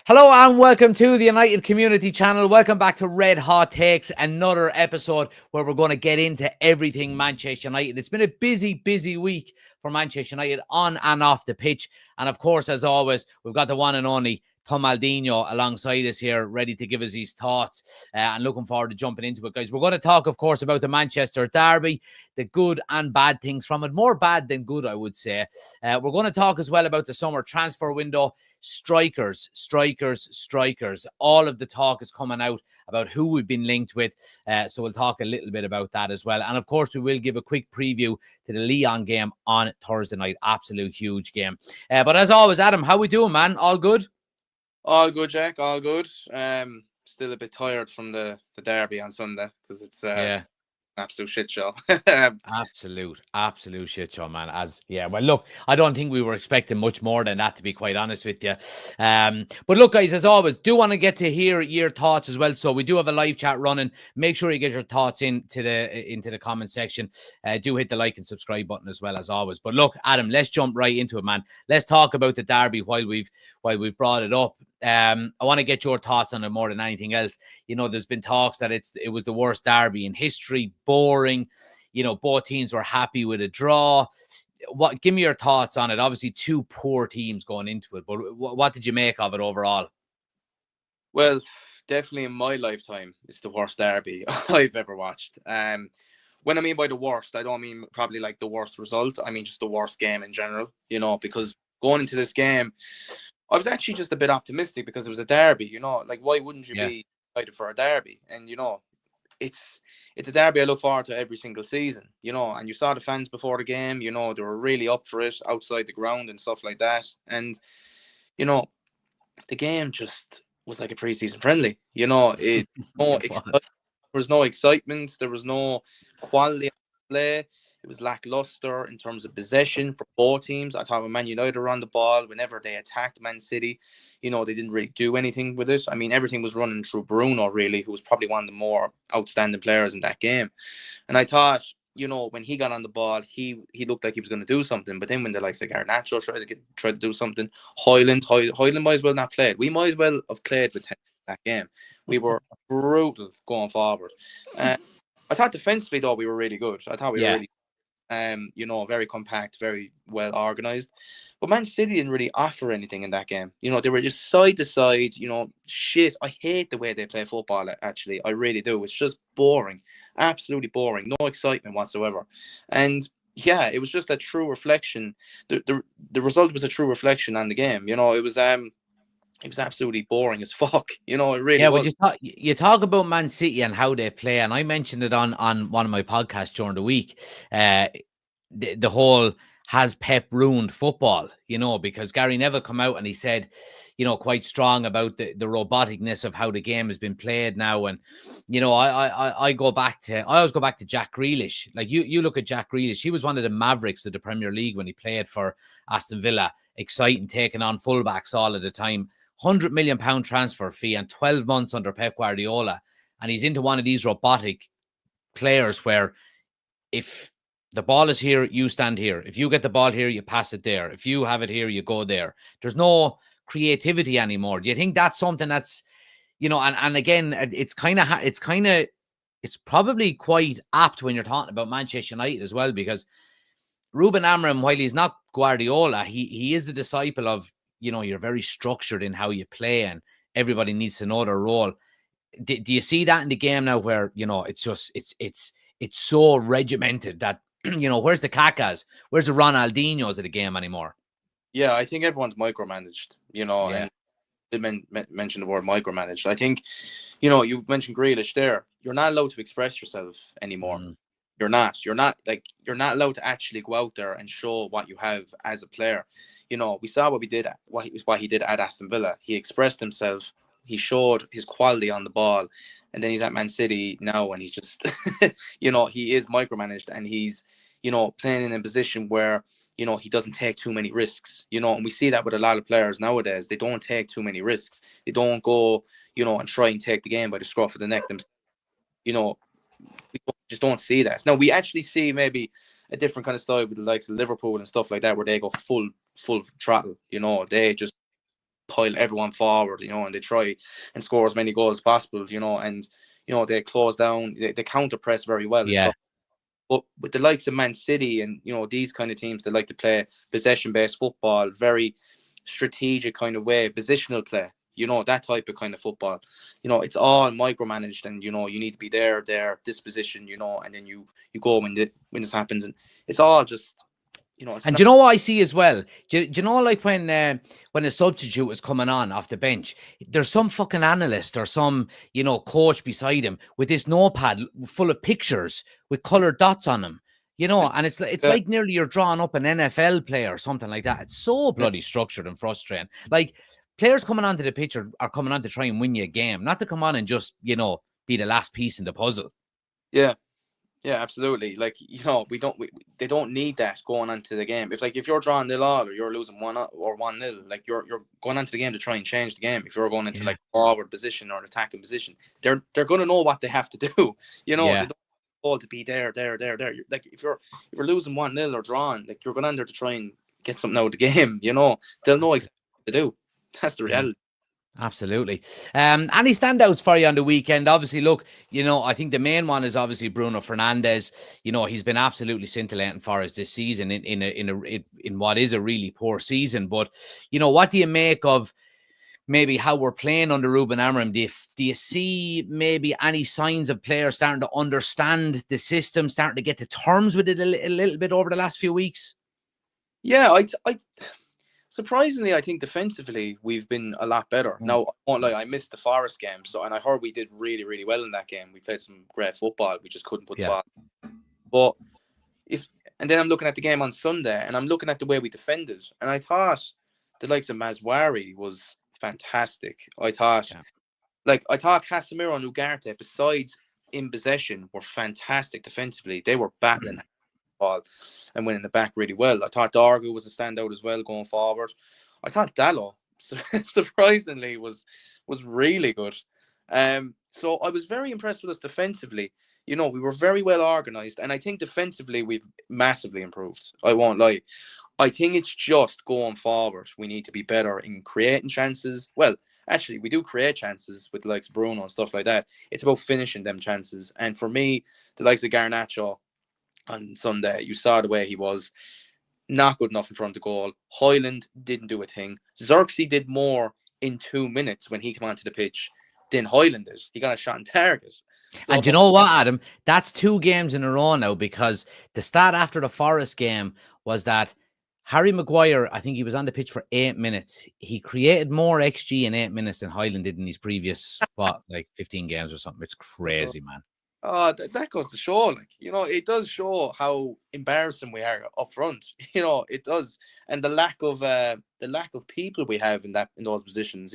Hello and welcome to the United Community Channel. Welcome back to Red Hot Takes, another episode where we're going to get into everything Manchester United. It's been a busy week for Manchester United on and off the pitch. And of course, as always, we've got the one and only Tom Aldino alongside us here, ready to give us his thoughts and looking forward to jumping into it, guys. We're going to talk, of course, about the Manchester Derby, the good and bad things from it. More bad than good, I would say. We're going to talk as well about the summer transfer window, strikers. All of the talk is coming out about who we've been linked with. So we'll talk a little bit about that as well. And of course, we will give a quick preview to the Lyon game on Thursday night. Absolute huge game. But as always, Adam, how we doing, man? All good? All good, Jack. All good. Still a bit tired from the derby on Sunday because it's an absolute shit show. Absolute shit show, man. Well, look, I don't think we were expecting much more than that, to be quite honest with you. But look, guys, as always, do want to get to hear your thoughts as well. So we do have a live chat running. Make sure you get your thoughts into the comment section. Do hit the like and subscribe button as well, as always. But look, Adam, let's jump right into it, man. Let's talk about the derby while we've brought it up. I want to get your thoughts on it more than anything else. You know, there's been talks that it was the worst derby in history, boring. You know, both teams were happy with a draw. Give me your thoughts on it. Obviously, two poor teams going into it, but what did you make of it overall? Well, definitely in my lifetime, it's the worst derby I've ever watched. When I mean by the worst, I don't mean probably like the worst result. I mean just the worst game in general, you know, because going into this game, I was actually just a bit optimistic because it was a derby, you know, like why wouldn't you be excited for a derby? And, you know, it's a derby I look forward to every single season, you know, and you saw the fans before the game, you know, they were really up for it outside the ground and stuff like that. And, you know, the game just was like a preseason friendly, you know, there was no excitement, there was no quality of play. It was lackluster in terms of possession for both teams. I thought when Man United were on the ball, whenever they attacked Man City, you know, they didn't really do anything with it. I mean, everything was running through Bruno, really, who was probably one of the more outstanding players in that game. And I thought, you know, when he got on the ball, he looked like he was going to do something. But then when the likes of Garnacho tried to do something, Hoyland might as well not played. We might as well have played with 10 that game. We were brutal going forward. I thought defensively, though, we were really good. I thought we were really you know, very compact, very well organized. But Man City didn't really offer anything in that game. You know, they were just side to side, you know, shit. I hate the way they play football, actually. I really do. It's just boring. Absolutely boring. No excitement whatsoever. And yeah, it was just a true reflection. The result was a true reflection on the game. You know, it was absolutely boring as fuck. You know, it really was. Well, you talk about Man City and how they play, and I mentioned it on one of my podcasts during the week. The whole has Pep ruined football, you know, because Gary Neville come out and he said, you know, quite strong about the roboticness of how the game has been played now. And, you know, I always go back to Jack Grealish. Like you look at Jack Grealish, he was one of the Mavericks of the Premier League when he played for Aston Villa, exciting, taking on fullbacks all of the time. £100 million transfer fee and 12 months under Pep Guardiola. And he's into one of these robotic players where if the ball is here, you stand here. If you get the ball here, you pass it there. If you have it here, you go there. There's no creativity anymore. Do you think that's something that's, you know, and again, it's probably quite apt when you're talking about Manchester United as well, because Ruben Amorim, while he's not Guardiola, he is the disciple of, you know, you're very structured in how you play and everybody needs to know their role. Do you see that in the game now where, you know, it's just, it's so regimented that, you know, where's the Kakas? Where's the Ronaldinhos of the game anymore? Yeah, I think everyone's micromanaged, you know, and they mentioned the word micromanaged. I think, you know, you mentioned Grealish there. You're not allowed to express yourself anymore. You're not allowed to actually go out there and show what you have as a player. You know, we saw what he did at Aston Villa. He expressed himself. He showed his quality on the ball, and then he's at Man City now, and he's just, you know, he is micromanaged, and he's, you know, playing in a position where, you know, he doesn't take too many risks, you know, and we see that with a lot of players nowadays. They don't take too many risks. They don't go, you know, and try and take the game by the scruff of the neck themselves. You know, we just don't see that. Now, we actually see maybe a different kind of style with the likes of Liverpool and stuff like that, where they go full throttle, you know, they just pile everyone forward, and they try and score as many goals as possible, and they close down, they counter press very well and Yeah. stuff. But with the likes of Man City and these kind of teams that like to play possession-based football, very strategic kind of way, positional play, that type of kind of football, it's all micromanaged, and you need to be there, this position, and then you go when this happens, and it's all just, it's And not. do you know what I see as well? Do you know, like when a substitute is coming on off the bench, there's some fucking analyst or some, coach beside him with this notepad full of pictures with colored dots on them, and it's Yeah, like nearly you're drawing up an NFL player or something like that. It's so yeah, bloody structured and frustrating. Like, players coming onto the pitch are coming on to try and win you a game, not to come on and just, be the last piece in the puzzle. yeah. Yeah, absolutely. Like, they don't need that going into the game. If you're drawing 0-0 or you're losing 1-0, like you're going into the game to try and change the game. If you're going into Yeah. like forward position or an attacking position, they're going to know what they have to do. They Yeah. don't all to be there. Like if you're losing 1-0 or drawing, like you're going under to try and get something out of the game. They'll know exactly what to do. That's the Yeah. reality. Absolutely. Any standouts for you on the weekend? Obviously, look, I think the main one is obviously Bruno Fernandes. He's been absolutely scintillating for us this season in what is a really poor season. But what do you make of maybe how we're playing under Ruben Amorim? Do you see maybe any signs of players starting to understand the system, starting to get to terms with it a little bit over the last few weeks? Yeah, I surprisingly, I think defensively we've been a lot better. Now, I won't lie, I missed the Forest game, and I heard we did really, really well in that game. We played some great football. We just couldn't put the ball. But and then I'm looking at the game on Sunday, and I'm looking at the way we defended, and I thought the likes of Mazwari was fantastic. I thought Casemiro and Ugarte, besides in possession, were fantastic defensively. They were battling ball and winning the back really well. I thought Dargu was a standout as well going forward. I thought Dallo surprisingly was really good. So I was very impressed with us defensively. We were very well organised, and I think defensively we've massively improved. I won't lie. I think it's just going forward. We need to be better in creating chances. Well, actually, we do create chances with the likes of Bruno and stuff like that. It's about finishing them chances. And for me, the likes of Garnacho on Sunday, you saw the way he was not good enough in front of goal. Hoyland didn't do a thing. Xerxes did more in 2 minutes when he came onto the pitch than Hoyland did. He got a shot on target. So, And you know what, Adam? That's 2 games in a row now, because the stat after the Forest game was that Harry Maguire, I think he was on the pitch for 8 minutes. He created more XG in 8 minutes than Hoyland did in his previous, 15 games or something. It's crazy, man. that goes to show, it does show how embarrassing we are up front. It does, and the lack of people we have in those positions.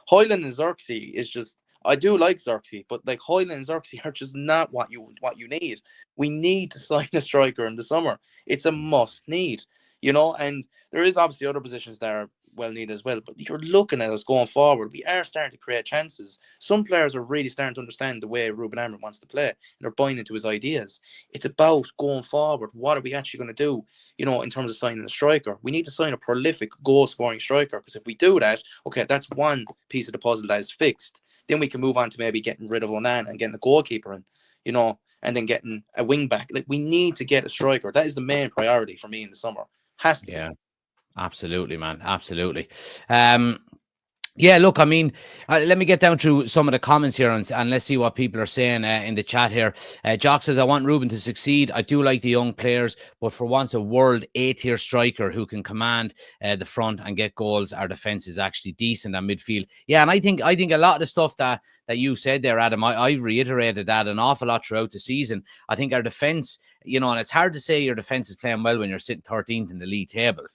Hoyland and Xerxes is just. I do like Xerxes, but like Hoyland and Xerxes are just not what you need. We need to sign a striker in the summer. It's a must need. And there is obviously other positions that are well needed as well. But you're looking at us going forward. We are starting to create chances. Some players are really starting to understand the way Ruben Amorim wants to play, and they're buying into his ideas. It's about going forward. What are we actually going to do? In terms of signing a striker, we need to sign a prolific goal-scoring striker. Because if we do that, okay, that's one piece of the puzzle that is fixed. Then we can move on to maybe getting rid of Onana and getting a goalkeeper in, and then getting a wing back. Like, we need to get a striker. That is the main priority for me in the summer. Has to be. Yeah, absolutely, man. Absolutely. Yeah, look, I mean, let me get down through some of the comments here and let's see what people are saying in the chat here. Jock says, I want Ruben to succeed. I do like the young players, but for once a world A-tier striker who can command the front and get goals, our defence is actually decent at midfield. Yeah, and I think a lot of the stuff that you said there, Adam, I've reiterated that an awful lot throughout the season. I think our defence, and it's hard to say your defence is playing well when you're sitting 13th in the league table,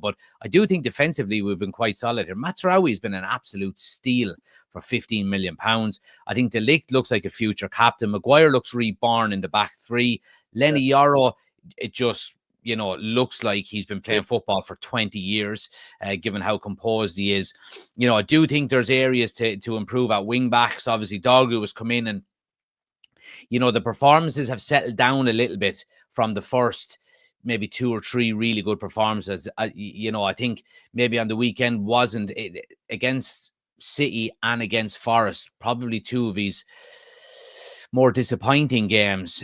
but I do think defensively we've been quite solid here. Mazraoui's been an absolute steal for £15 million. I think De Ligt looks like a future captain. Maguire looks reborn in the back three. Lenny Yoro, it just, looks like he's been playing football for 20 years, given how composed he is. I do think there's areas to improve at wing backs. Obviously, Dargu has come in and, the performances have settled down a little bit from the first maybe 2 or 3 really good performances. You know, I think maybe on the weekend wasn't against City and against Forest, probably 2 of his more disappointing games.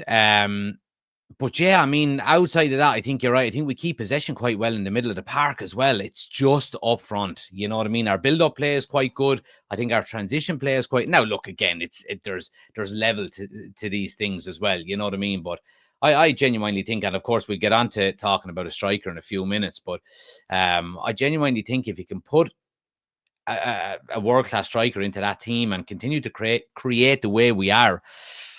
But yeah, I mean, outside of that, I think you're right. I think we keep possession quite well in the middle of the park as well. It's just up front. You know what I mean? Our build-up play is quite good. I think our transition play is quite. Now, look again. There's level to these things as well. You know what I mean? But I genuinely think, and of course we'll get on to talking about a striker in a few minutes. But I genuinely think if you can put a world-class striker into that team and continue to create the way we are,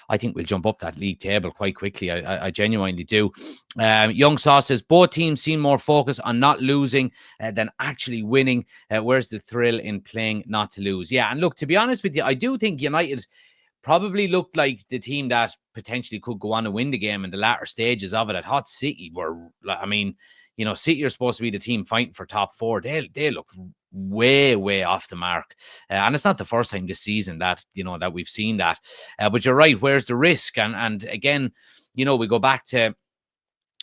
I think we'll jump up that league table quite quickly. I genuinely do. Young Sauce says both teams seem more focused on not losing than actually winning. Where's the thrill in playing not to lose? Yeah, and look, to be honest with you, I do think United probably looked like the team that potentially could go on and win the game in the latter stages of it. At Hot City were, I mean, you know, City are supposed to be the team fighting for top 4. They look way off the mark, and it's not the first time this season that that we've seen that. But you're right. Where's the risk? And again, you know, we go back to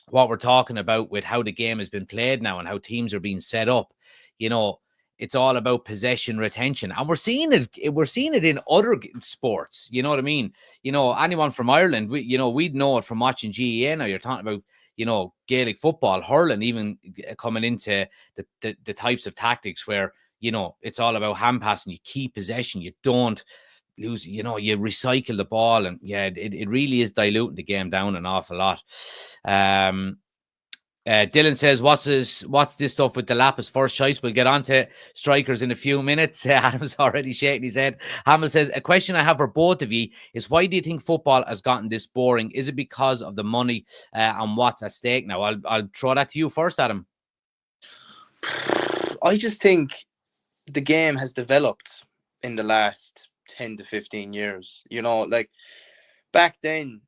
what we're talking about with how the game has been played now and how teams are being set up. You know, it's all about possession retention, and we're seeing it in other sports. You know what I mean? You know, anyone from Ireland, we'd know it from watching GEA. Now you're talking about, you know, Gaelic football, hurling, even coming into the types of tactics where, you know, it's all about hand passing. You keep possession, you don't lose, you know, you recycle the ball, and yeah, it really is diluting the game down an awful lot. Dylan says, what's this stuff with the Lapis first choice? We'll get on to strikers in a few minutes. Adam's already shaking his head. Hamill says, a question I have for both of you is, why do you think football has gotten this boring? Is it because of the money and what's at stake now? I'll throw that to you first, Adam. I just think the game has developed in the last 10 to 15 years. You know, like back then,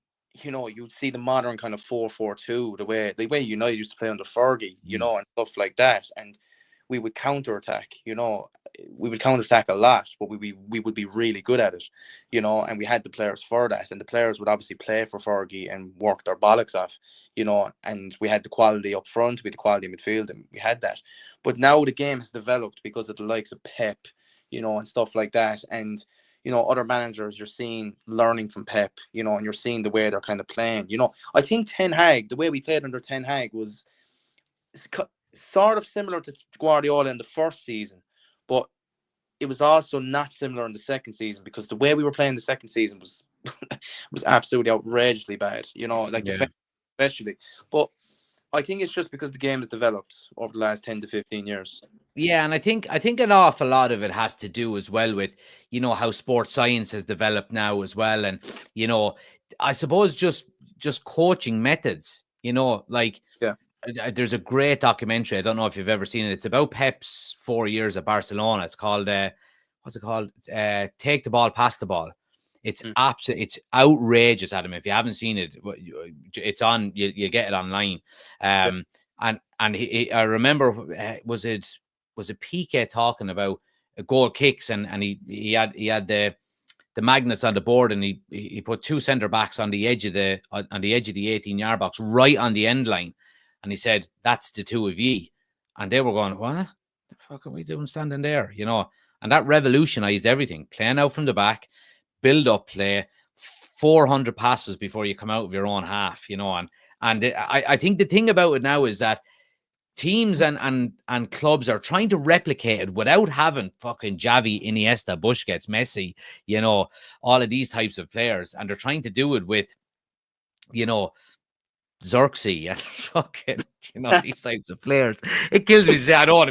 you know, you'd see the modern kind of 4-4-2, the way United used to play under Fergie, you know, and stuff like that. And we would counterattack, you know, we would counterattack a lot, but we would be really good at it, you know, and we had the players for that. And the players would obviously play for Fergie and work their bollocks off, you know, and we had the quality up front, we had the quality in midfield, and we had that. But now the game has developed because of the likes of Pep, you know, and stuff like that. And you know, other managers you're seeing learning from Pep, you know, and you're seeing the way they're kind of playing. You know, I think Ten Hag, the way we played under Ten Hag was sort of similar to Guardiola in the first season, but it was also not similar in the second season, because the way we were playing the second season was was absolutely outrageously bad, you know, like especially. But I think it's just because the game has developed over the last 10 to 15 years. Yeah, and I think an awful lot of it has to do as well with, you know, how sports science has developed now as well. And, you know, I suppose just coaching methods, you know, like there's a great documentary. I don't know if you've ever seen it. It's about Pep's 4 years at Barcelona. It's called, what's it called? Take the ball, pass the ball. It's it's outrageous, Adam. If you haven't seen it, it's on, you get it online. And I remember, was it Piqué talking about goal kicks, and he had the magnets on the board, and he put 2 center backs on the edge of the 18-yard box, right on the end line, and he said, that's the 2 of ye. And they were going, what the fuck are we doing standing there, you know? And that revolutionized everything. Playing out from the back, build up play, 400 passes before you come out of your own half, you know. And I think the thing about it now is that teams and clubs are trying to replicate it without having fucking Xavi, Iniesta, Busquets, Messi, you know, all of these types of players. And they're trying to do it with, you know, Xerxes and fucking, you know, these types of players. It kills me to say I don't want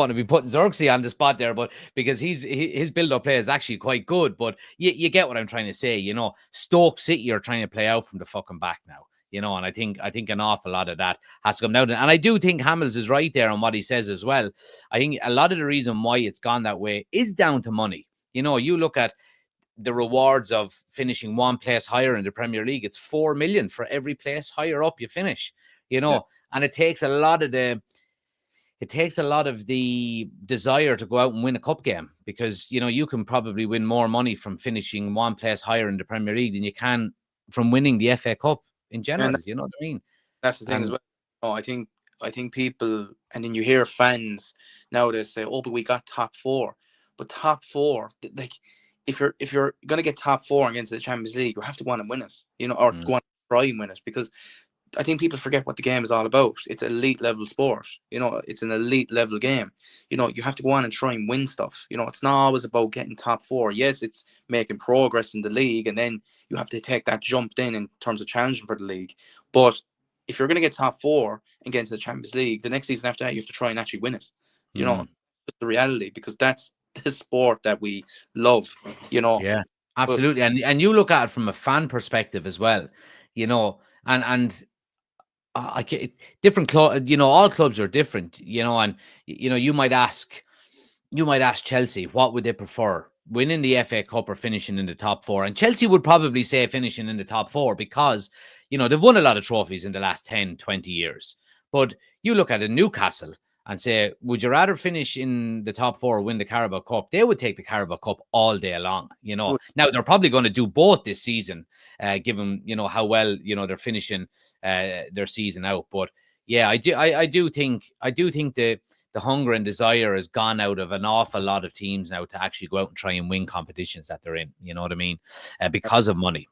to be putting Xerxes on the spot there, but because his build-up play is actually quite good. But you get what I'm trying to say, you know. Stoke City are trying to play out from the fucking back now, you know, and I think an awful lot of that has to come down. And I do think Hamills is right there on what he says as well. I think a lot of the reason why it's gone that way is down to money. You know, you look at the rewards of finishing one place higher in the Premier League. It's 4 million for every place higher up you finish, you know, and it takes a lot of the desire to go out and win a cup game, because, you know, you can probably win more money from finishing one place higher in the Premier League than you can from winning the FA Cup in general. You know what I mean? That's the thing as well. No, I think people, and then you hear fans nowadays say, "Oh, but we got top four." But top four, like if you're gonna get top four against the Champions League, you have to go on and win it, or Mm. go on and try and win it, because I think people forget what the game is all about. It's elite level sport. It's an elite level game. You have to go on and try and win stuff. It's not always about getting top four. Yes, it's making progress in the league, and then you have to take that jump then in terms of challenging for the league. But if you're going to get top four and get into the Champions League, the next season after that, you have to try and actually win it. Mm. That's the reality, because that's the sport that we love. Yeah, But absolutely. And you look at it from a fan perspective as well, and I get different club, all clubs are different, and you might ask Chelsea, what would they prefer, winning the FA Cup or finishing in the top four? And Chelsea would probably say finishing in the top four because, they've won a lot of trophies in the last 10, 20 years. But you look at a Newcastle and say, would you rather finish in the top four or win the Carabao Cup? They would take the Carabao Cup all day long, Now, they're probably going to do both this season, given, how well, they're finishing their season out. But yeah, I do think the hunger and desire has gone out of an awful lot of teams now to actually go out and try and win competitions that they're in. You know what I mean? Because of money.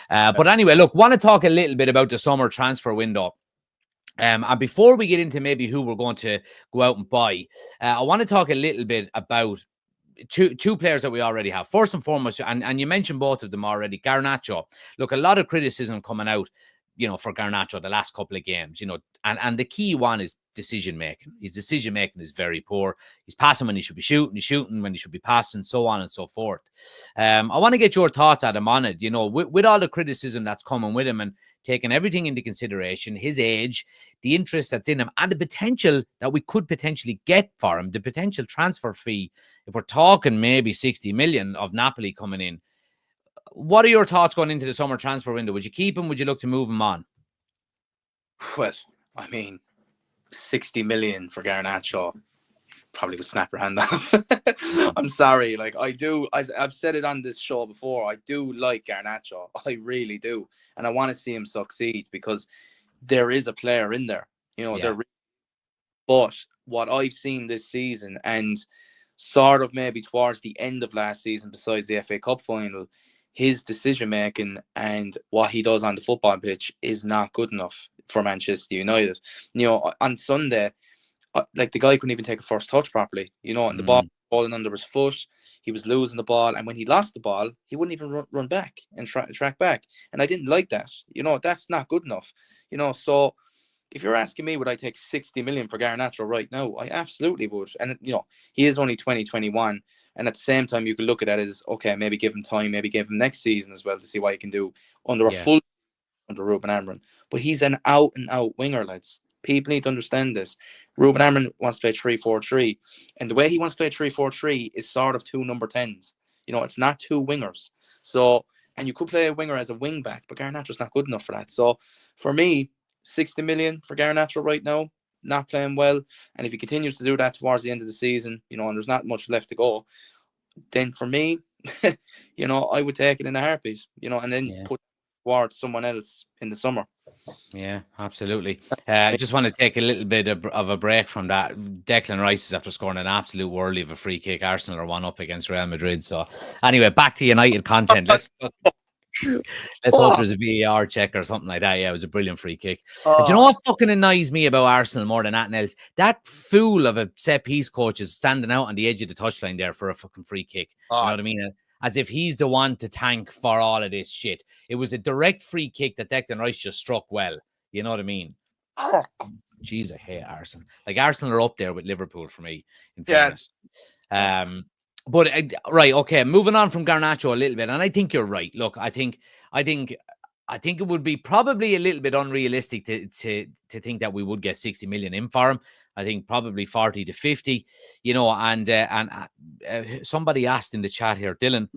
But anyway, look, want to talk a little bit about the summer transfer window. And before we get into maybe who we're going to go out and buy, I want to talk a little bit about two players that we already have. First and foremost, and you mentioned both of them already, Garnacho. Look, a lot of criticism coming out, for Garnacho the last couple of games, and the key one is decision making. His decision making is very poor. He's passing when he should be shooting. He's shooting when he should be passing, so on and so forth. I want to get your thoughts, Adam, on it. With all the criticism that's coming with him and taking everything into consideration, his age, the interest that's in him, and the potential that we could potentially get for him, the potential transfer fee, if we're talking maybe 60 million of Napoli coming in. What are your thoughts going into the summer transfer window? Would you keep him? Would you look to move him on? Well, I mean, 60 million for Garnacho probably would snap your hand off. I'm sorry. Like, I've said it on this show before. I do like Garnacho. I really do. And I want to see him succeed, because there is a player in there. But what I've seen this season, and sort of maybe towards the end of last season, besides the FA Cup final, his decision making and what he does on the football pitch is not good enough for Manchester United. On Sunday, like, the guy couldn't even take a first touch properly, and the ball falling under his foot. He was losing the ball, and when he lost the ball, he wouldn't even run back and track back. And I didn't like that. That's not good enough. So if you're asking me, would I take 60 million for Garnacho right now? I absolutely would. And he is only 2021, and at the same time, you could look at it as, okay, maybe give him time, maybe give him next season as well to see what he can do under a full under Ruben Amorim. But he's an out and out winger, lads. People need to understand this. Ruben Amorim wants to play 3-4-3, and the way he wants to play 3-4-3 is sort of two number 10s. It's not two wingers. So, and you could play a winger as a wing back, but Garnacho's not good enough for that. So, for me, 60 million for Garnacho right now, not playing well. And if he continues to do that towards the end of the season, and there's not much left to go, then for me, I would take it in a heartbeat, and then put towards someone else in the summer. Yeah, absolutely. I just want to take a little bit of a break from that. Declan Rice is after scoring an absolute worldie of a free kick. Arsenal are 1-up against Real Madrid. So anyway, back to United content. Let's hope there's a VAR check or something like that. Yeah, it was a brilliant free kick. Do you know what fucking annoys me about Arsenal more than anything else? That fool of a set piece coach is standing out on the edge of the touchline there for a fucking free kick. You know what I mean? As if he's the one to thank for all of this shit. It was a direct free kick that Declan Rice just struck well. You know what I mean? Jeez, I hate Arsenal. Like, Arsenal are up there with Liverpool for me, in fairness. But right, okay, moving on from Garnacho a little bit, and I think you're right. Look, I think it would be probably a little bit unrealistic to think that we would get 60 million in for him. I think probably 40 to 50, and somebody asked in the chat here, Dylan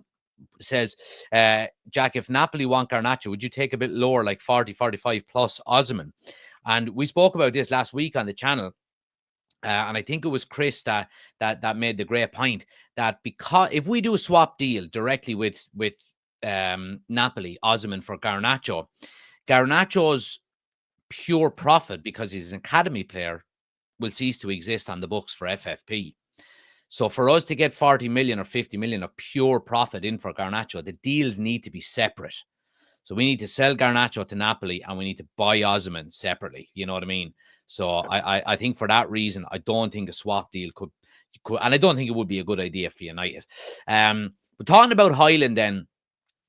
says, Jack, if Napoli want Garnacho, would you take a bit lower, like 40, 45 plus Osman? And we spoke about this last week on the channel. And I think it was Chris that made the great point that because if we do a swap deal directly with Napoli, Osman for Garnacho's pure profit because he's an academy player will cease to exist on the books for FFP. So for us to get 40 million or 50 million of pure profit in for Garnacho, the deals need to be separate. So we need to sell Garnacho to Napoli and we need to buy Osimhen separately. You know what I mean? So I think for that reason, I don't think a swap deal could, and I don't think it would be a good idea for United. But talking about Højlund then,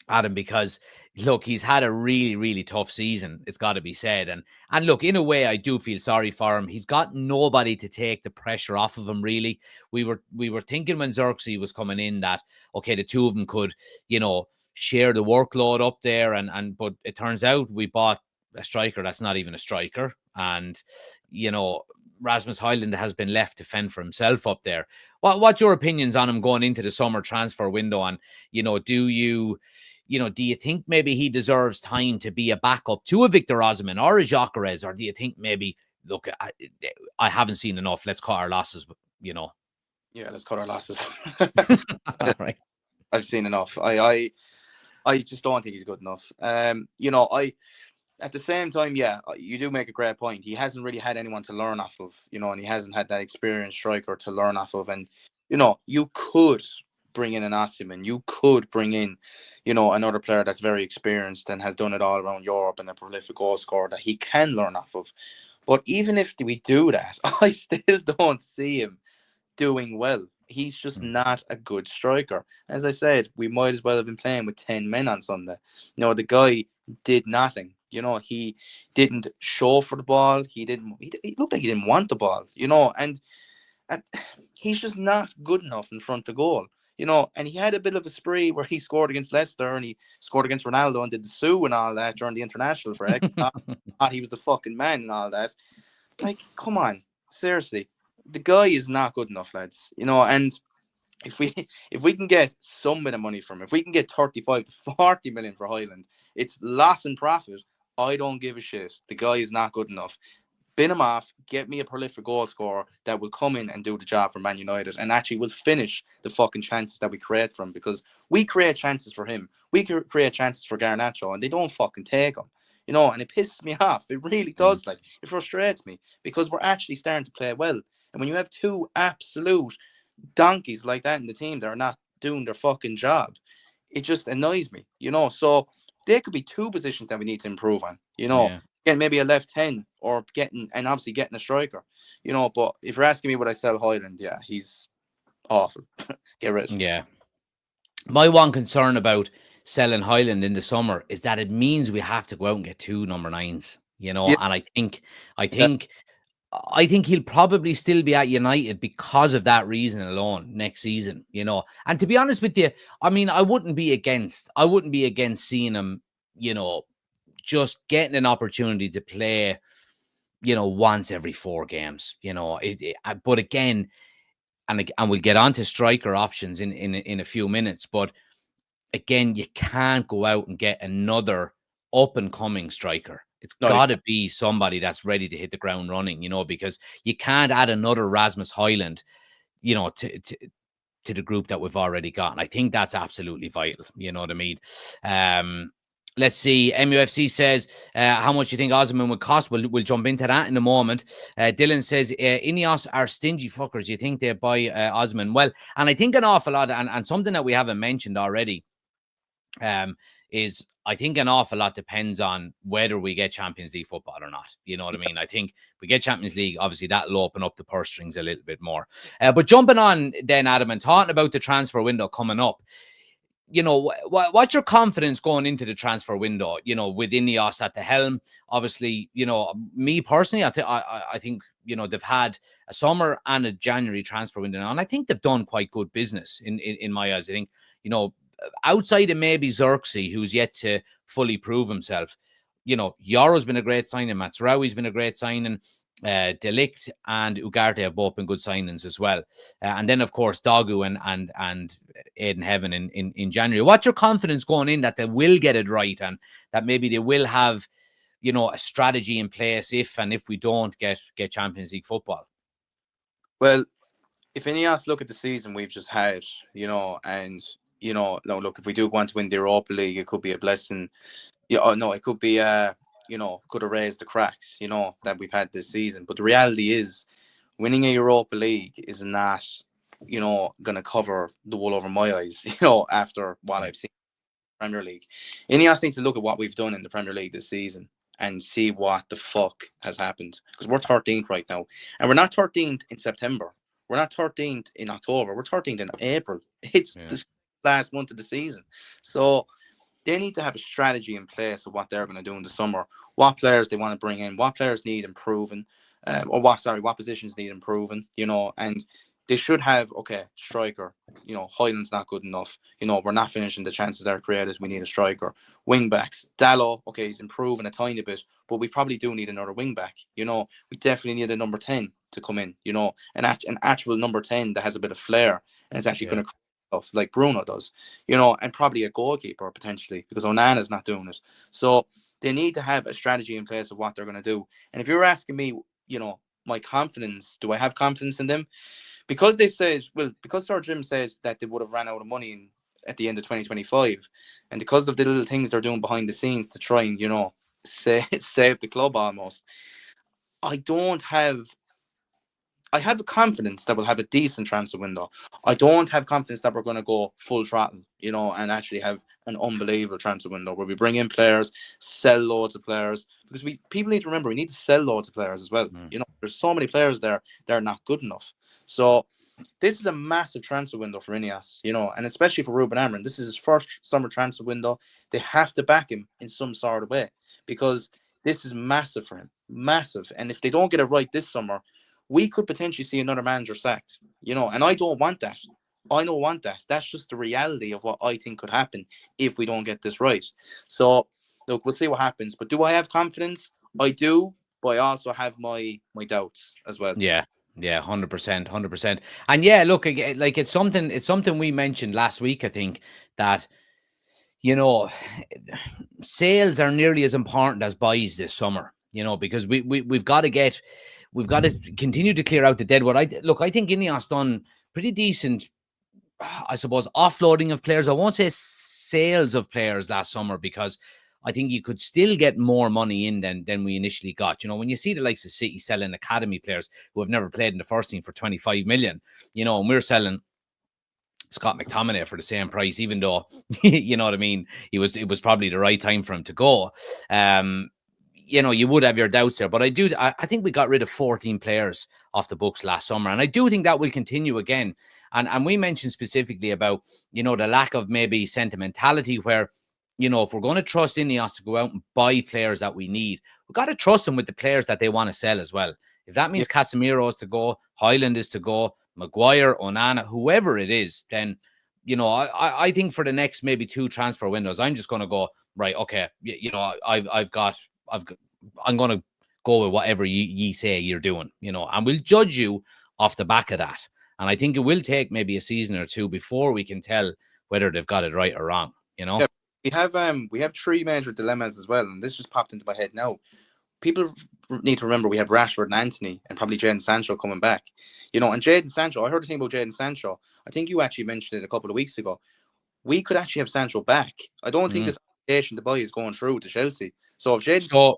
Adam, because look, he's had a really, really tough season. It's got to be said, and look, in a way, I do feel sorry for him. He's got nobody to take the pressure off of him. Really, we were thinking when Xerxes was coming in that okay, the two of them could, share the workload up there, but it turns out we bought a striker that's not even a striker, and Rasmus Højlund has been left to fend for himself up there. What's your opinions on him going into the summer transfer window? And do you think maybe he deserves time to be a backup to a Victor Osimhen or a Gyökeres, or do you think maybe, look, I haven't seen enough, let's cut our losses, Yeah, let's cut our losses. All right. I've seen enough. I just don't think he's good enough. At the same time, yeah, you do make a great point. He hasn't really had anyone to learn off of, and he hasn't had that experienced striker to learn off of. And, you could bring in an Osimhen. You could bring in, another player that's very experienced and has done it all around Europe and a prolific goal scorer that he can learn off of. But even if we do that, I still don't see him doing well. He's just not a good striker. As I said, we might as well have been playing with 10 men on Sunday. The guy did nothing. He didn't show for the ball. He looked like he didn't want the ball, and he's just not good enough in front of goal, and he had a bit of a spree where he scored against Leicester and he scored against Ronaldo and did the Sue and all that during the international for X. thought he was the fucking man and all that. Like, come on, seriously. The guy is not good enough, lads. And if we can get some bit of money from him, if we can get 35 to 40 million for Højlund, it's loss and profit. I don't give a shit. The guy is not good enough. Bin him off, get me a prolific goal scorer that will come in and do the job for Man United and actually will finish the fucking chances that we create for him, because we create chances for him. We create chances for Garnacho and they don't fucking take them. And it pisses me off. It really does. Like, it frustrates me because we're actually starting to play well. And when you have two absolute donkeys like that in the team that are not doing their fucking job, it just annoys me, So there could be two positions that we need to improve on, Getting maybe a left 10 or getting a striker, But if you're asking me would I sell Højlund, yeah, he's awful. Get rid. Yeah. My one concern about selling Højlund in the summer is that it means we have to go out and get two number 9s, Yeah. And I think he'll probably still be at United because of that reason alone next season, And to be honest with you, I mean, I wouldn't be against seeing him, just getting an opportunity to play, once every 4 games, but again, and we'll get on to striker options in a few minutes, but again, you can't go out and get another up and coming striker. It's got to be somebody that's ready to hit the ground running, because you can't add another Rasmus Højlund, to the group that we've already got. And I think that's absolutely vital. You know what I mean? Let's see. MUFC says, how much you think Osimhen would cost? We'll jump into that in a moment. Dylan says, Ineos are stingy fuckers. You think they buy Osimhen? Well, and I think an awful lot, and something that we haven't mentioned already, is I think an awful lot depends on whether we get Champions League football or not. You know what I mean? I think if we get Champions League, obviously that'll open up the purse strings a little bit more. But jumping on then, Adam, and talking about the transfer window coming up, what's your confidence going into the transfer window, with Ineos at the helm? Obviously, me personally, I think, they've had a summer and a January transfer window now, and I think they've done quite good business in my eyes. I think, outside of maybe Xerxes, who's yet to fully prove himself, Yoro's been a great signing, Mazraoui's been a great signing, De Ligt and Ugarte have both been good signings as well. And then, of course, Dogu and Aiden Heaven in January. What's your confidence going in that they will get it right and that maybe they will have, a strategy in place if we don't get Champions League football? Well, if Ineos look at the season we've just had, and look, if we do want to win the Europa League, it could be a blessing. It could be a could erase the cracks, that we've had this season. But the reality is, winning a Europa League is not, going to cover the wool over my eyes, after what I've seen in the Premier League. Ineos needs to look at what we've done in the Premier League this season and see what the fuck has happened. Because we're 13th right now. And we're not 13th in September. We're not 13th in October. We're 13th in April. It's the last month of the season. So they need to have a strategy in place of what they're going to do in the summer, what players they want to bring in, what players need improving, what positions need improving, and they should have, striker, Hoyland's not good enough, we're not finishing the chances that are created, we need a striker. Wing backs, Dallo, he's improving a tiny bit, but we probably do need another wing back, we definitely need a number 10 to come in, an actual number 10 that has a bit of flair, and it's actually going to stuff like Bruno does, and probably a goalkeeper potentially, because Onana's not doing it. So they need to have a strategy in place of what they're going to do. And if you're asking me, my confidence, do I have confidence in them? Because because Sir Jim said that they would have ran out of money at the end of 2025, and because of the little things they're doing behind the scenes to try and, save the club almost, I have confidence that we'll have a decent transfer window. I don't have confidence that we're going to go full throttle, and actually have an unbelievable transfer window where we bring in players, sell loads of players. Because people need to remember, we need to sell loads of players as well. There's so many players there that are not good enough. So this is a massive transfer window for Ineos, and especially for Ruben Amorim. This is his first summer transfer window. They have to back him in some sort of way, because this is massive for him. Massive. And if they don't get it right this summer, we could potentially see another manager sacked, and I don't want that. I don't want that. That's just the reality of what I think could happen if we don't get this right. So, look, we'll see what happens. But do I have confidence? I do, but I also have my doubts as well. Yeah. Yeah, 100%, 100%. And yeah, look, like it's something we mentioned last week, I think, that, sales are nearly as important as buys this summer, because we've got to continue to clear out the deadwood. I think Ineos done pretty decent, I suppose, offloading of players. I won't say sales of players last summer, because I think you could still get more money in than we initially got. When you see the likes of City selling academy players who have never played in the first team for 25 million, and we're selling Scott McTominay for the same price, even though, you know what I mean, it was probably the right time for him to go. You would have your doubts there, but I think we got rid of 14 players off the books last summer, and I do think that will continue again. And we mentioned specifically about, the lack of maybe sentimentality, where, if we're going to trust Ineos to go out and buy players that we need, we've got to trust them with the players that they want to sell as well. If that means Casemiro is to go, Hoyland is to go, Maguire, Onana, whoever it is, then, I think for the next maybe 2 transfer windows, I'm just going to go, right, okay, I'm going to go with whatever ye say you're doing, and we'll judge you off the back of that. And I think it will take maybe a season or 2 before we can tell whether they've got it right or wrong, Yeah, we have 3 major dilemmas as well, and this just popped into my head now. People need to remember we have Rashford and Antony and probably Jadon Sancho coming back. And Jadon Sancho, I heard a thing about Jadon Sancho. I think you actually mentioned it a couple of weeks ago. We could actually have Sancho back. I don't think this application to buy is going through to Chelsea. So if Jadon...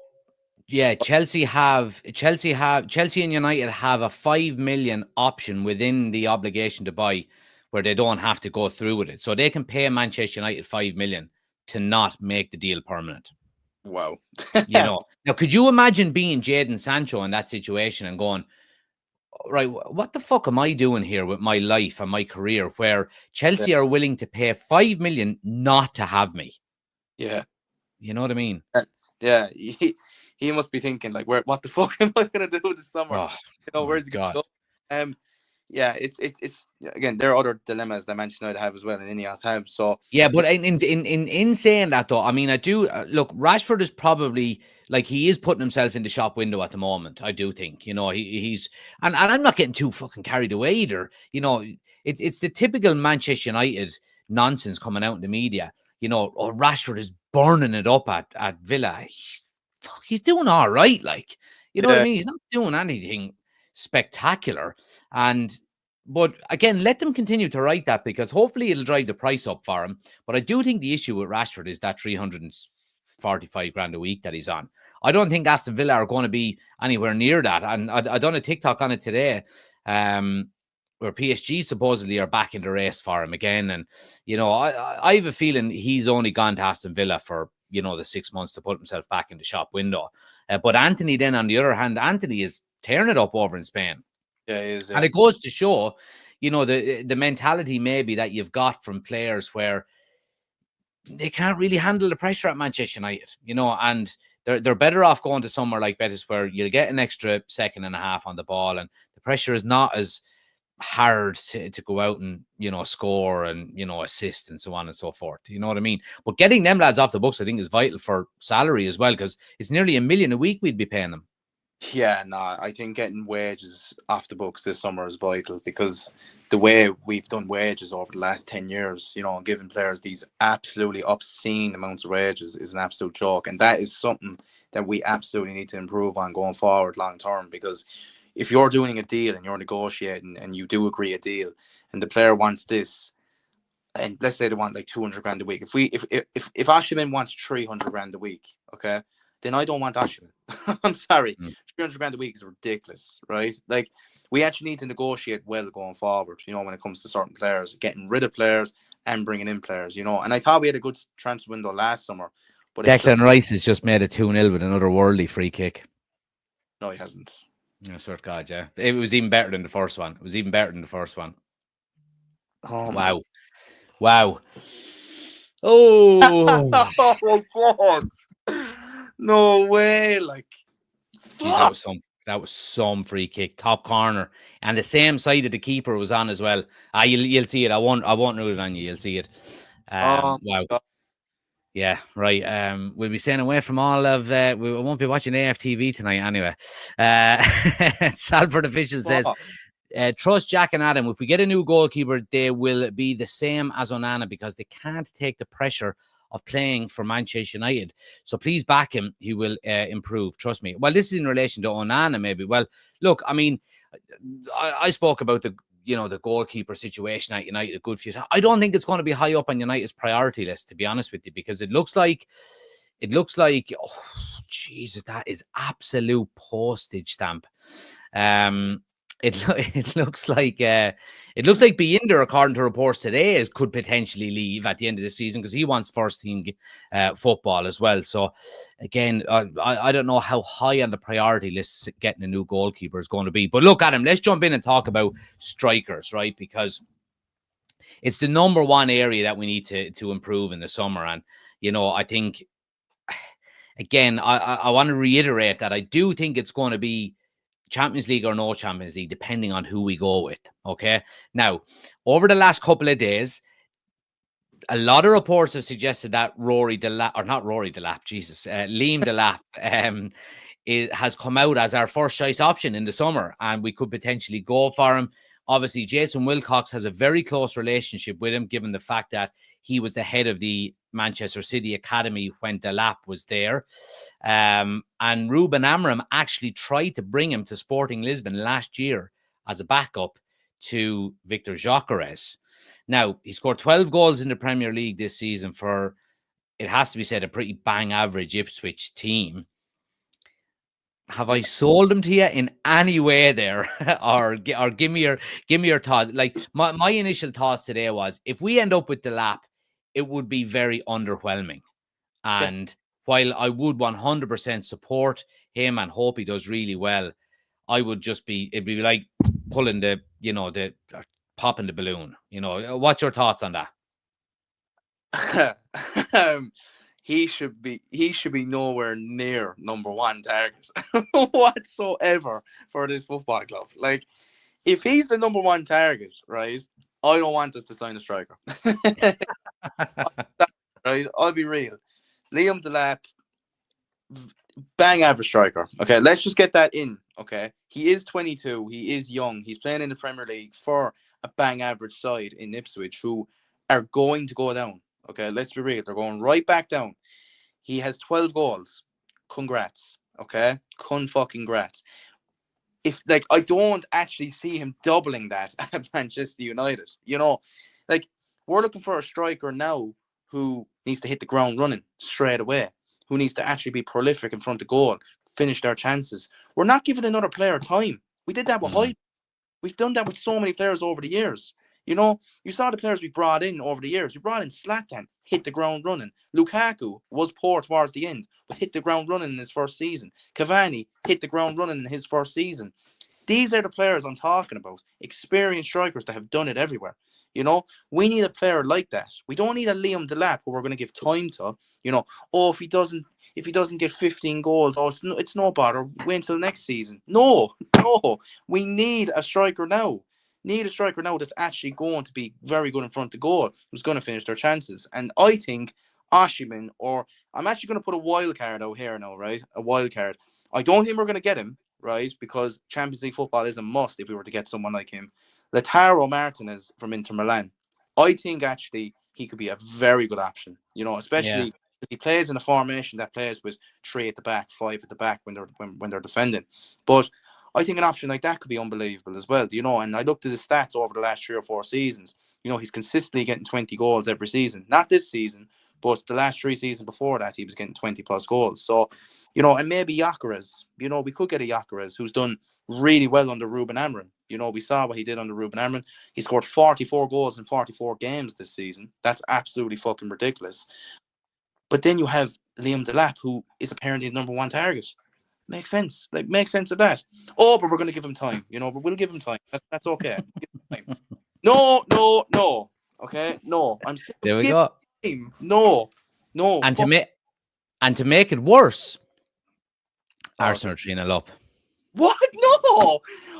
Yeah, Chelsea and United have a 5 million option within the obligation to buy, where they don't have to go through with it. So they can pay Manchester United 5 million to not make the deal permanent. Wow. Now, could you imagine being Jadon Sancho in that situation and going, right, what the fuck am I doing here with my life and my career, where Chelsea are willing to pay 5 million not to have me? Yeah. You know what I mean? Yeah. He must be thinking, like, what the fuck am I going to do this summer? Where's he going to go? Yeah, it's again, there are other dilemmas that Manchester United have as well, and Ineos have. So yeah, but in saying that, though, I mean, I do look. Rashford is probably, like, he is putting himself in the shop window at the moment. I do think, he's and I'm not getting too fucking carried away either. It's the typical Manchester United nonsense coming out in the media. Rashford is burning it up at Villa. He's doing all right, like, you know what I mean. He's not doing anything spectacular, but again, let them continue to write that, because hopefully it'll drive the price up for him. But I do think the issue with Rashford is that 300 45 grand a week that he's on. I don't think Aston Villa are going to be anywhere near that. And I done a TikTok on it today, where PSG supposedly are back in the race for him again. And, I have a feeling he's only gone to Aston Villa for, the 6 months to put himself back in the shop window. But Anthony then, on the other hand, Anthony is tearing it up over in Spain. Yeah, he is. Yeah. And it goes to show, the mentality maybe that you've got from players where they can't really handle the pressure at Manchester United, and they're better off going to somewhere like Betis where you'll get an extra second and a half on the ball, and the pressure is not as hard to go out and, score and, assist and so on and so forth. You know what I mean? But getting them lads off the books, I think, is vital for salary as well, because it's nearly $1 million a week we'd be paying them. Yeah, I think getting wages off the books this summer is vital, because the way we've done wages over the last 10 years, giving players these absolutely obscene amounts of wages is an absolute joke. And that is something that we absolutely need to improve on going forward long term, because if you're doing a deal and you're negotiating and you do agree a deal and the player wants this, and let's say they want like 200 grand a week. If Ashiman wants 300 grand a week, okay, then I don't want Ashiman. I'm sorry. 300 grand a week is ridiculous, right? Like, we actually need to negotiate well going forward, when it comes to certain players, getting rid of players and bringing in players, And I thought we had a good transfer window last summer. But Declan Rice has just made it 2-0 with another worldly free kick. No, he hasn't. I swear to God, yeah. It was even better than the first one. Oh, wow. Wow. Oh. Oh, God. No way. Like, Jeez, that was some free kick, top corner, and the same side of the keeper was on as well. You'll see it. I won't rule it on you. You'll see it. Wow. God. Yeah, right. We'll be staying away from all of. We won't be watching AFTV tonight anyway. Salford official says, trust Jack and Adam. If we get a new goalkeeper, they will be the same as Onana, because they can't take the pressure of playing for Manchester United. So please back him. He will improve. Trust me. Well, this is in relation to Onana, maybe. Well, look, I mean, I spoke about the goalkeeper situation at United a good few times. I don't think it's going to be high up on United's priority list, to be honest with you, because it looks like, oh, Jesus, that is absolute postage stamp. It looks like Binder, according to reports today, could potentially leave at the end of the season, because he wants first team football as well. So again, I don't know how high on the priority list getting a new goalkeeper is going to be. But look, Adam, let's jump in and talk about strikers, right? Because it's the number one area that we need to improve in the summer. And I think, again, I want to reiterate that I do think it's going to be Champions League or no Champions League, depending on who we go with. Okay. Now, over the last couple of days, a lot of reports have suggested that Liam Delap has come out as our first choice option in the summer, and we could potentially go for him. Obviously, Jason Wilcox has a very close relationship with him, given the fact that he was the head of the Manchester City Academy when Delap was there. And Ruben Amorim actually tried to bring him to Sporting Lisbon last year as a backup to Victor Gyökeres. Now, he scored 12 goals in the Premier League this season for, it has to be said, a pretty bang average Ipswich team. Have I sold him to you in any way there? or give me your thoughts. Like, my initial thoughts today was, if we end up with Delap, it would be very underwhelming. And while I would 100% support him and hope he does really well, it'd be like pulling popping the balloon. What's your thoughts on that? He should be nowhere near number one target whatsoever for this football club. Like, if he's the number one target, right, I don't want us to sign a striker. Right, I'll be real. Liam Delap, bang average striker. Okay, let's just get that in. Okay, he is 22. He is young. He's playing in the Premier League for a bang average side in Ipswich, who are going to go down. Okay, let's be real. They're going right back down. He has 12 goals. Congrats. Okay, fucking-grats. I don't actually see him doubling that at Manchester United. Like, we're looking for a striker now who needs to hit the ground running straight away, who needs to actually be prolific in front of goal, finish their chances. We're not giving another player time. We did that with Hoy. We've done that with so many players over the years. You know, you saw the players we brought in over the years. We brought in Zlatan, hit the ground running. Lukaku was poor towards the end, but hit the ground running in his first season. Cavani hit the ground running in his first season. These are the players I'm talking about. Experienced strikers that have done it everywhere. You know, we need a player like that. We don't need a Liam Delap who we're going to give time to. You know, oh, if he doesn't get 15 goals, oh, it's no bother. Wait until next season. No. We need a striker now. Need a striker now that's actually going to be very good in front of goal, who's going to finish their chances. And I think Oshiman, or I'm actually going to put a wild card out here now, right? A wild card. I don't think we're going to get him, right? Because Champions League football is a must if we were to get someone like him. Lautaro Martinez from Inter Milan. I think actually he could be a very good option, you know, especially if he plays in a formation that plays with 3 at the back, 5 at the back when they're defending. But I think an option like that could be unbelievable as well, you know. And I looked at his stats over the last 3 or 4 seasons. You know, he's consistently getting 20 goals every season. Not this season, but the last 3 seasons before that, he was getting 20 plus goals. So, you know, and maybe Gyökeres. You know, we could get a Gyökeres who's done really well under Ruben Amorim. You know, we saw what he did under Ruben Amorim. He scored 44 goals in 44 games this season. That's absolutely fucking ridiculous. But then you have Liam Delap, who is apparently the number 1 target. Makes sense. Like, makes sense of that. Oh, but we're going to give him time. You know, but we'll give him time. That's okay. Time. No. Okay, no. I'm sick of there we go. Time. No. And to make it worse, Arsenal are 3-0 up. What? No.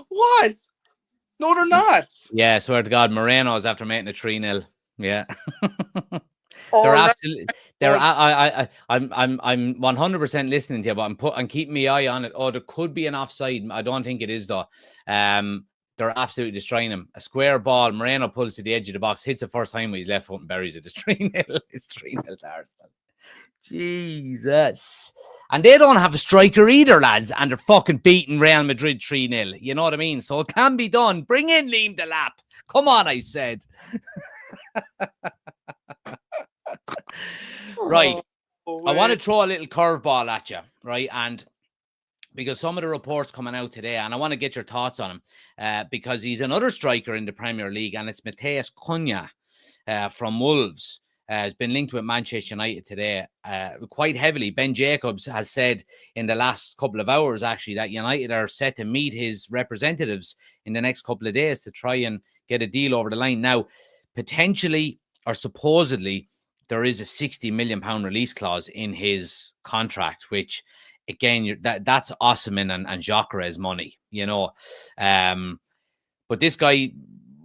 What? No, they're not. Yeah, swear to God, Moreno's after making a 3-0. Yeah. Oh, they're absolutely. They're. I'm 100% listening to you, but I'm keeping my eye on it. Oh, there could be an offside. I don't think it is though. They're absolutely destroying him. A square ball. Moreno pulls to the edge of the box, hits the first time with his left foot and buries it. It's 3-0. It's 3-0 to Arsenal. Jesus. And they don't have a striker either, lads. And they're fucking beating Real Madrid 3-0. You know what I mean? So it can be done. Bring in Liam Delap. Come on, I said. Right. I want to throw a little curveball at you, right? And because some of the reports coming out today, and I want to get your thoughts on him, because he's another striker in the Premier League, and it's Matheus Cunha from Wolves. Has been linked with Manchester United today quite heavily. Ben Jacobs has said in the last couple of hours, actually, that United are set to meet his representatives in the next couple of days to try and get a deal over the line. Now, potentially or supposedly, there is a £60 million release clause in his contract, which, again, that's Osimhen and Gyökeres money, you know. But this guy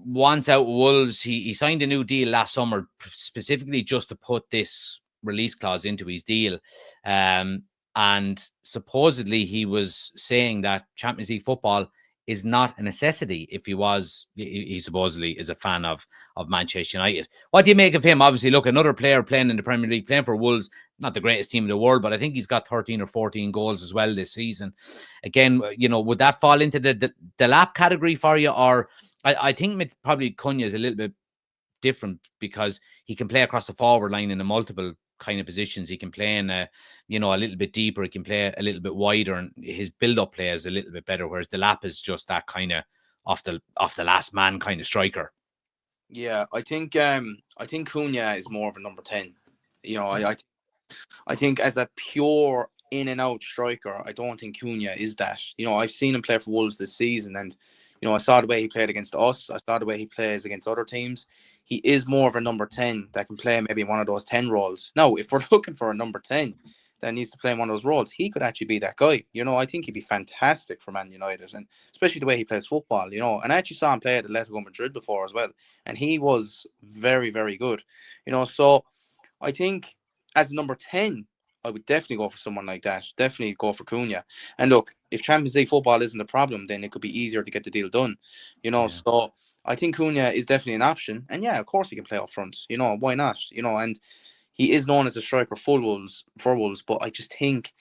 wants out Wolves. He signed a new deal last summer specifically just to put this release clause into his deal. And supposedly he was saying that Champions League football is not a necessity if he supposedly is a fan of Manchester United. What do you make of him? Obviously, look, another player playing in the Premier League, playing for Wolves, not the greatest team in the world, but I think he's got 13 or 14 goals as well this season. Again, you know, would that fall into the lap category for you? Or I think probably Cunha is a little bit different because he can play across the forward line in a multiple kind of positions. He can play in a little bit deeper. He can play a little bit wider, and his build-up play is a little bit better. Whereas Delap is just that kind of off the last man kind of striker. Yeah, I think Cunha is more of a number 10. You know, I think as a pure in and out striker, I don't think Cunha is that. You know, I've seen him play for Wolves this season, and you know, I saw the way he played against us. I saw the way he plays against other teams. He is more of a number 10 that can play maybe one of those 10 roles. Now, if we're looking for a number 10 that needs to play in one of those roles, he could actually be that guy. You know, I think he'd be fantastic for Man United, and especially the way he plays football, you know. And I actually saw him play at Atletico Madrid before as well, and he was very, very good. You know, so I think as number 10, I would definitely go for someone like that. Definitely go for Cunha. And look, if Champions League football isn't a problem, then it could be easier to get the deal done. You know, so I think Cunha is definitely an option. And yeah, of course he can play up front. You know, why not? You know, and he is known as a striker for Wolves, but I just think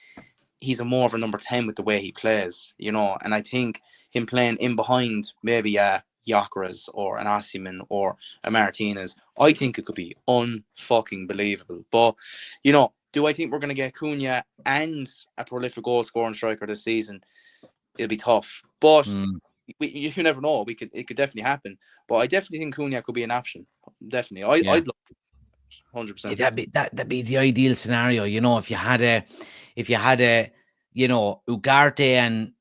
he's more of a number 10 with the way he plays, you know. And I think him playing in behind maybe a Gyökeres or an Osimhen or a Martinez, I think it could be unfucking believable. But, you know, Do I think we're going to get Cunha and a prolific goal scoring striker this season? It'll be tough, but you never know. It could definitely happen. But I definitely think Cunha could be an option. Definitely, I'd love 100%. That'd be the ideal scenario, you know, if you had a, you know, Ugarte and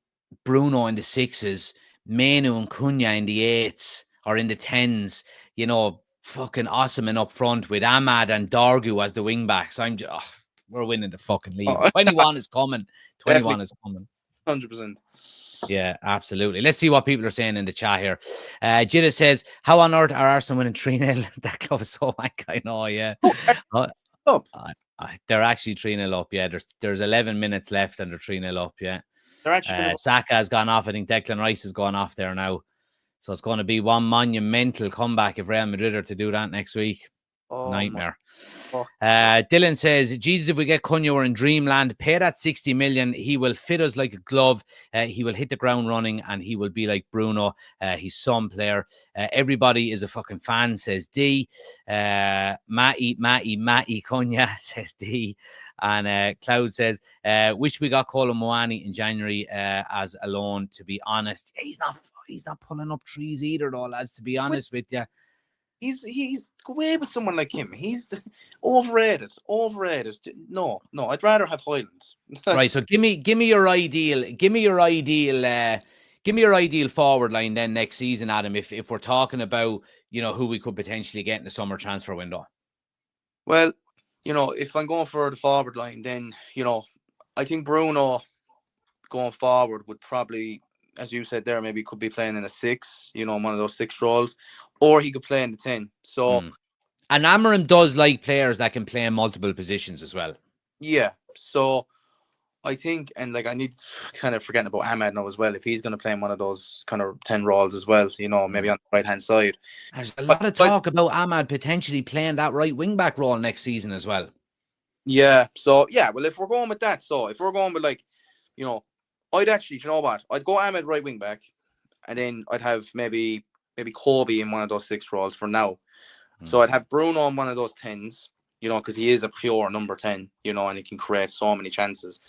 Bruno in the 6s, Menu and Cunha in the 8s or in the 10s, you know, fucking Osimhen up front with Ahmad and Dorgu as the wing backs. We're winning the fucking league. 21 is coming. 21 is coming. 100%. Yeah, absolutely. Let's see what people are saying in the chat here. Jida says, how on earth are Arsenal winning 3-0? That club is so wank. I know, yeah. They're actually 3-0 up, yeah. There's 11 minutes left and they're 3-0 up, yeah. They're actually Saka has gone off. I think Declan Rice has gone off there now. So it's going to be one monumental comeback if Real Madrid are to do that next week. Nightmare. Dylan says, Jesus, if we get Cunha, we're in dreamland. Pay that 60 million. He will fit us like a glove. He will hit the ground running and he will be like Bruno. He's some player. Everybody is a fucking fan, says D. Matty Cunha, says D. And Cloud says, wish we got Colin Moani in January as a loan, to be honest. He's not pulling up trees either, though, lads, to be honest with you. He's go away with someone like him. He's overrated. No, I'd rather have Highlands. Right. So give me your ideal forward line then next season, Adam. If we're talking about, you know, who we could potentially get in the summer transfer window. Well, you know, if I'm going for the forward line, then, you know, I think Bruno going forward would probably, as you said there, maybe could be playing in a 6, you know, one of those 6 roles, or he could play in the 10. So, and Amorim does like players that can play in multiple positions as well. Yeah. So I think, and like I need to kind of forgetting about Ahmad now as well, if he's going to play in one of those kind of 10 roles as well, you know, maybe on the right hand side. There's a lot of talk about Ahmad potentially playing that right wing back role next season as well. Yeah. So yeah, well, if we're going with that, if we're going with, like, you know, I'd actually, you know what, I'd go Ahmad right wing back, and then I'd have maybe Kobe in one of those 6 roles for now. So I'd have Bruno on one of those 10s, you know, because he is a pure number 10, you know, and he can create so many chances.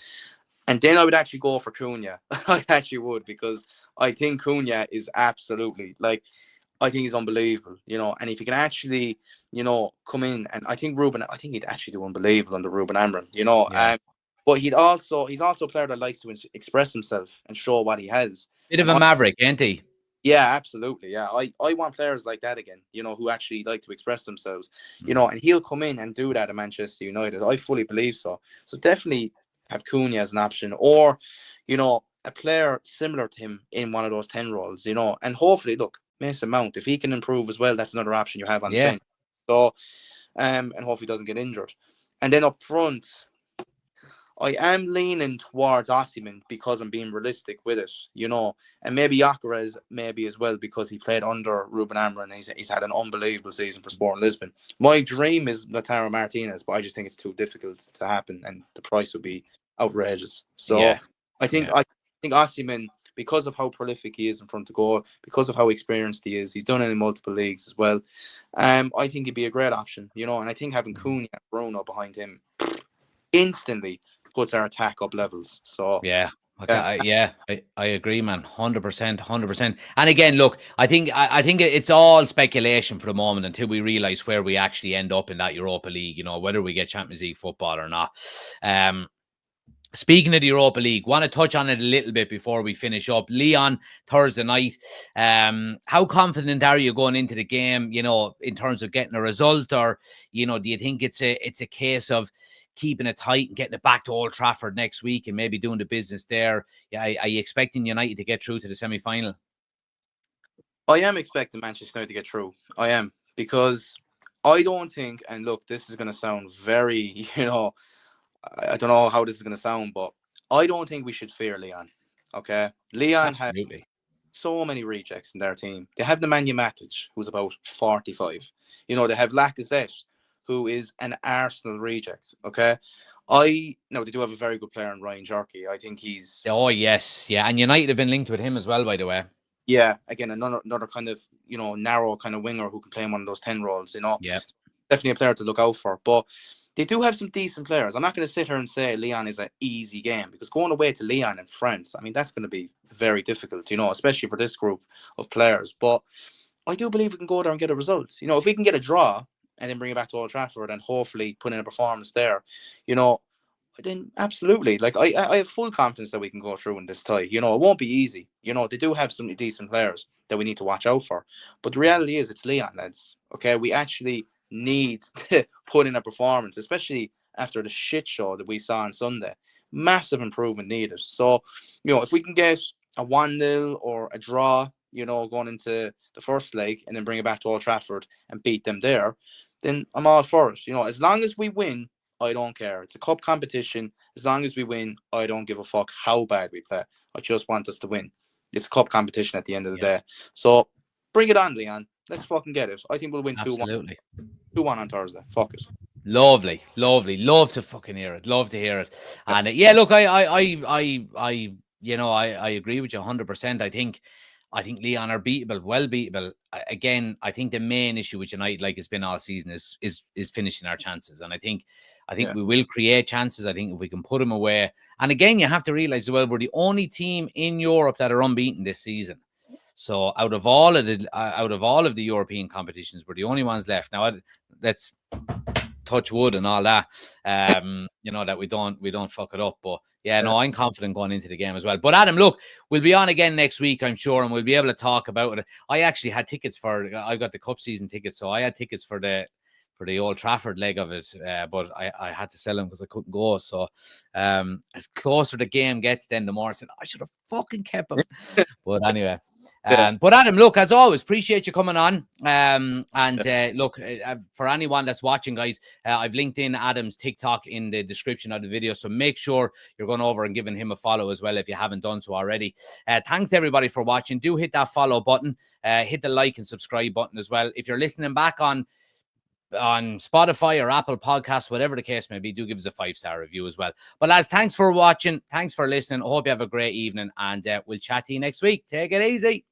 And then I would actually go for Cunha. I actually would, because I think Cunha is absolutely, like, I think he's unbelievable, you know, and if he can actually, you know, come in, and I think he'd actually do unbelievable under Ruben Amorim, you know. Yeah. But he's also a player that likes to express himself and show what he has. Bit of a maverick, ain't he? Yeah, absolutely. Yeah, I want players like that again, you know, who actually like to express themselves, you know, and he'll come in and do that at Manchester United. I fully believe so. So definitely have Cunha as an option, or, you know, a player similar to him in one of those 10 roles, you know, and hopefully, look, Mason Mount, if he can improve as well, that's another option you have on the bench. So, and hopefully doesn't get injured. And then up front, I am leaning towards Osimhen because I'm being realistic with it, you know, and maybe Gyökeres maybe as well, because he played under Ruben Amorim and he's had an unbelievable season for Sporting Lisbon. My dream is Lautaro Martinez, but I just think it's too difficult to happen and the price would be outrageous. So I think Osimhen, because of how prolific he is in front of goal, because of how experienced he is, he's done it in multiple leagues as well. I think he'd be a great option, you know, and I think having Cunha and Bruno behind him instantly puts our attack up levels. So I agree, man. 100%. And again, look, I think it's all speculation for the moment until we realize where we actually end up in that Europa League, you know, whether we get Champions League football or not. Speaking of the Europa League, want to touch on it a little bit before we finish up. Lyon, Thursday night. How confident are you going into the game, you know, in terms of getting a result, or, you know, do you think it's a case of keeping it tight and getting it back to Old Trafford next week and maybe doing the business there? Yeah, are you expecting United to get through to the semi-final? I am expecting Manchester United to get through. I am, because I don't think, and look, this is going to sound very, you know, I don't know how this is going to sound, but I don't think we should fear Lyon. Okay? Lyon have so many rejects in their team. They have the Nemanja Matic, who's about 45. You know, they have Lacazette, who is an Arsenal reject. Okay? they do have a very good player in Ryan Jarky. I think he's... Oh, yes. Yeah, and United have been linked with him as well, by the way. Yeah, again, another kind of, narrow kind of winger who can play in one of those 10 roles, Yeah. Definitely a player to look out for. But They do have some decent players. I'm not going to sit here and say Lyon is an easy game, because going away to Lyon in France, I mean, that's going to be very difficult, especially for this group of players. But I do believe we can go there and get a result. If we can get a draw and then bring it back to Old Trafford and hopefully put in a performance there, then absolutely. Like, I have full confidence that we can go through in this tie. It won't be easy. They do have some decent players that we need to watch out for. But the reality is, it's Lyon, lads. Okay, we actually need to put in a performance, especially after the shit show that we saw on Sunday. Massive improvement needed. So, if we can get a 1-0 or a draw, going into the first leg and then bring it back to Old Trafford and beat them there, then I'm all for it. As long as we win, I don't care. It's a cup competition. As long as we win, I don't give a fuck how bad we play. I just want us to win. It's a cup competition at the end of the day. So bring it on, Leon. Let's fucking get it. I think we'll win 2-1. Absolutely. 2-1 on Thursday. Fuck it. Lovely. Love to fucking hear it. Love to hear it. And look, I agree with you 100%. I think Lyon are beatable, well beatable. Again, I think the main issue with United, like it's been all season, is finishing our chances. And I think we will create chances. I think if we can put them away. And again, you have to realize as well, we're the only team in Europe that are unbeaten this season. So out of all of the European competitions, we're the only ones left. Now, let's touch wood and all that, that we don't fuck it up. But I'm confident going into the game as well. But Adam, look, we'll be on again next week, I'm sure, and we'll be able to talk about it. I actually had tickets I got the Cup season tickets, so I had tickets for the Old Trafford leg of it, but I had to sell them because I couldn't go. So as closer the game gets, then the more I said, I should have fucking kept them. But anyway. But Adam, look, as always, appreciate you coming on. Look, for anyone that's watching, guys, I've linked in Adam's TikTok in the description of the video, so make sure you're going over and giving him a follow as well if you haven't done so already. Thanks everybody for watching. Do hit that follow button, hit the like and subscribe button as well. If you're listening back on Spotify or Apple Podcasts, whatever the case may be, do give us a 5-star review as well. But lads, thanks for watching. Thanks for listening. I hope you have a great evening, and we'll chat to you next week. Take it easy.